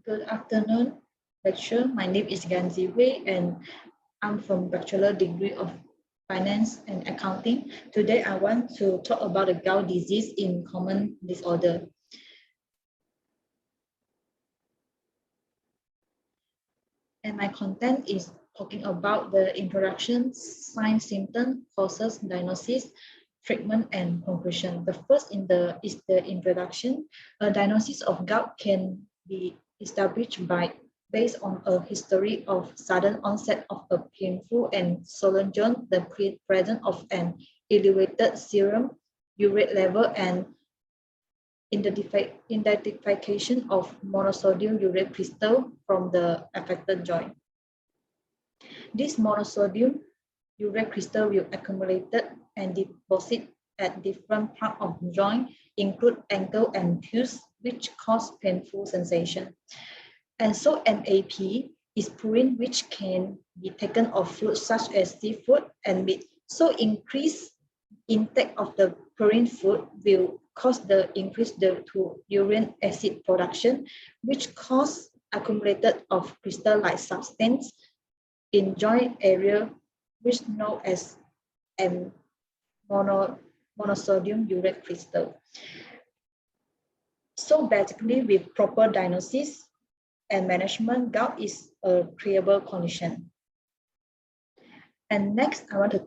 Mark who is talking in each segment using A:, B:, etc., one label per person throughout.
A: Good afternoon, lecturer. My name is Ganzi Wei, and I'm from Bachelor Degree of Finance and Accounting. Today, I want to talk about the gout disease in common disorder. And my content is talking about the introduction, signs, symptoms, causes, diagnosis, treatment, and conclusion. The first is the introduction. A diagnosis of gout can be established based on a history of sudden onset of a painful and swollen joint, the presence of an elevated serum urate level, and identification of monosodium urate crystal from the affected joint. This monosodium urate crystal will accumulate and deposit at different parts of the joint, include ankle and heels, which cause painful sensation. And so MAP is purine, which can be taken of food such as seafood and meat. So increased intake of the purine food will cause the increase to urine acid production, which cause accumulated of crystal-like substance in joint area, which is known as monosodium urate crystal. So basically, with proper diagnosis and management, gout is a curable condition. And next, I want to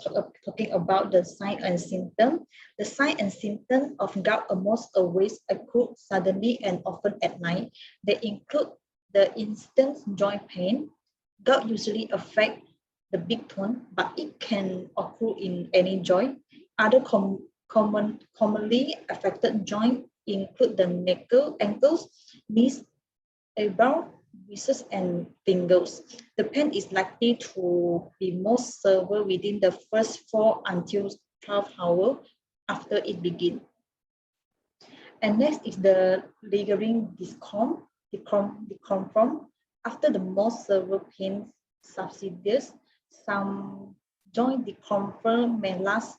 A: talking about the sign and symptom. The sign and symptom of gout almost always occur suddenly and often at night. They include the instant joint pain. Gout usually affects the big toe, but it can occur in any joint. Other commonly affected joints include the ankles, knees, elbow, wrists, and fingers. The pain is likely to be most severe within the first 4 until 12 hours after it begins. And next is the lingering discomfort. After the most severe pain subsides, some joint discomfort may last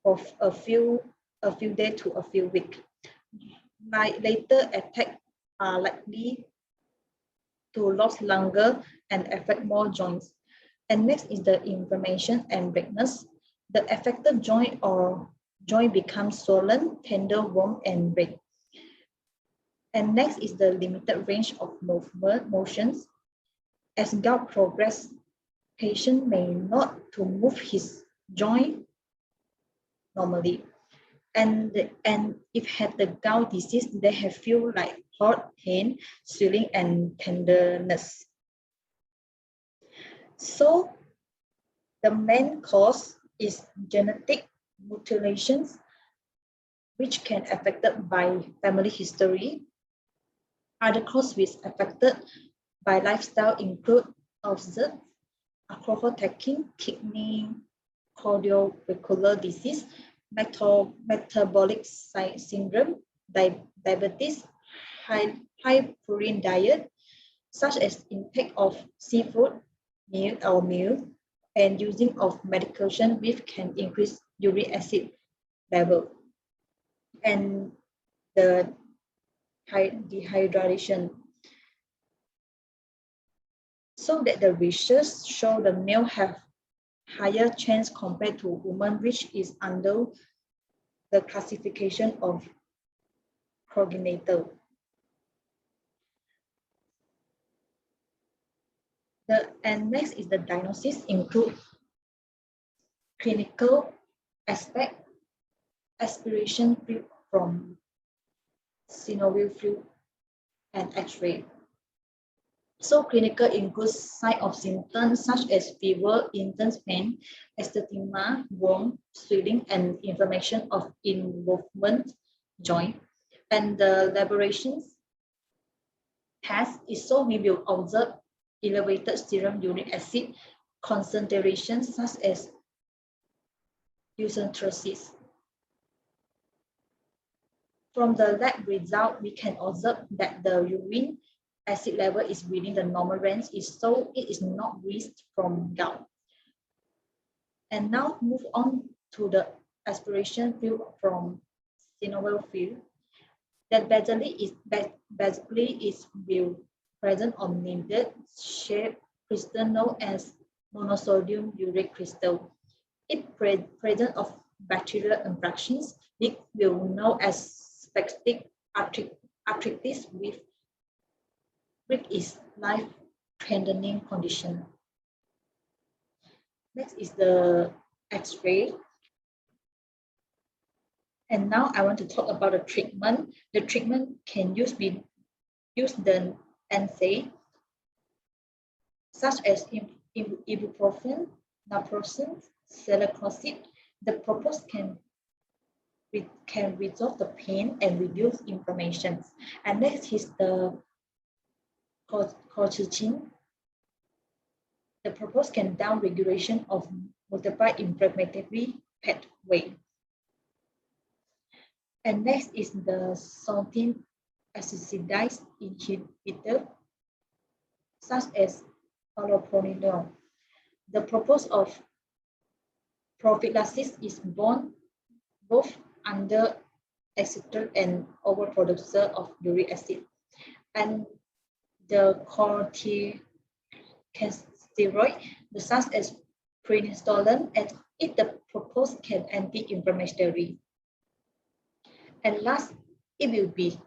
A: for a few days to a few weeks. Later attacks are likely to last longer and affect more joints. And next is the inflammation and redness. The affected joint becomes swollen, tender, warm, and red. And next is the limited range of motions. As gout progresses, patient may not to move his joint normally. And if had the gout disease, they have feel like hot, pain, swelling, and tenderness. So the main cause is genetic mutations, which can affected by family history. Other causes which affected by lifestyle include ulcers, alcohol taking, kidney, cardiovascular disease, metabolic syndrome, diabetes, high purine diet, such as intake of seafood, meal, and using of medication which can increase uric acid level, and the dehydration. So that the research show the male have higher chance compared to women, which is under the classification of congenital. And next is the diagnosis include clinical aspect, aspiration from synovial fluid and X-ray. So clinical includes signs of symptoms such as fever, intense pain, erythema, warmth, swelling, and inflammation of involvement joint. And the laborations test is so we will observe elevated serum uric acid concentrations such as eosinophils. From the lab result, we can observe that the urine acid level is within the normal range, so it is not risked from gout. And now move on to the aspiration field from synovial field. that basically is will present on needed shape crystal known as monosodium urate crystal. If presence of bacterial infections, it will know as spastic arthritis with which is life-threatening condition. Next is the X-ray. And now I want to talk about the treatment. The treatment can be used the NSAID, such as ibuprofen, naproxen, celecoxib. The purpose can resolve the pain and reduce inflammation. And next is the colchicine. The purpose can down regulation of multiple inflammatory pathway. And next is the sulfate acetylase inhibitor, such as allopurinol. The purpose of prophylaxis is both under excessive and overproduction of uric acid. And the corticosteroid, such as prednisolone, and if the purpose can anti-inflammatory. And last, it will be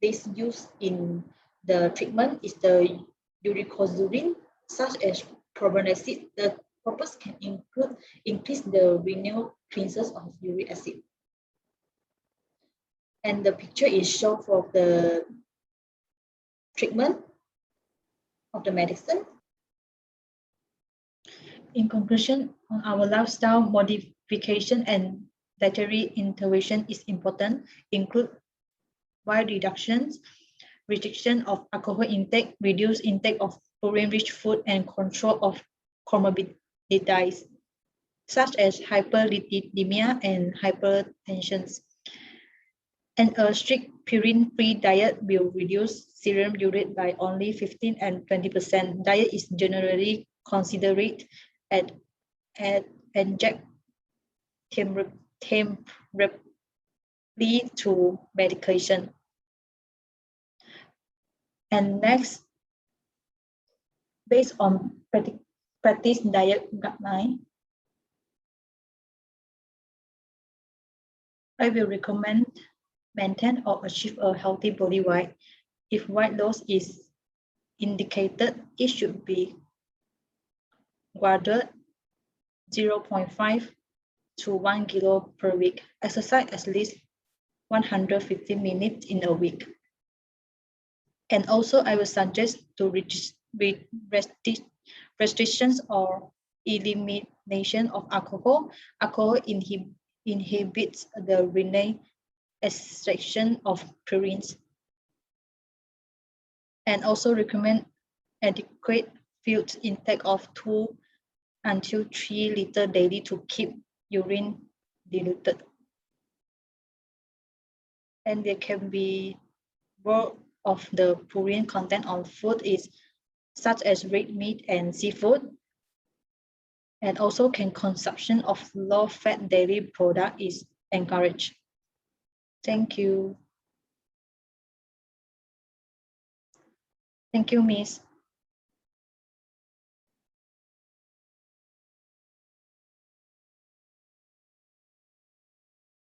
A: this used in the treatment is the uricosuric, such as probenecid. The purpose can increase the renal cleansers of uric acid. And the picture is shown for the treatment of the medicine. In conclusion, on our lifestyle modification and dietary intervention is important, include weight reductions, restriction of alcohol intake, reduced intake of purine-rich food, and control of comorbidities, such as hyperlipidemia and hypertension. And a strict purine-free diet will reduce serum urate by only 15 and 20%. Diet is generally considered at inject temporarily to medication. And next, based on practice diet guideline, I will recommend maintain or achieve a healthy body weight. If weight loss is indicated, it should be graded 0.5 to 1 kilo per week. Exercise at least 150 minutes in a week. And also, I will suggest to restrictions or elimination of alcohol. Alcohol inhibits the renal extraction of purines. And also recommend adequate fluid intake of 2 until 3 liters daily to keep urine diluted. And there can be more of the purine content on food is such as red meat and seafood. And also consumption of low-fat dairy product is encouraged. Thank you. Thank you, Miss.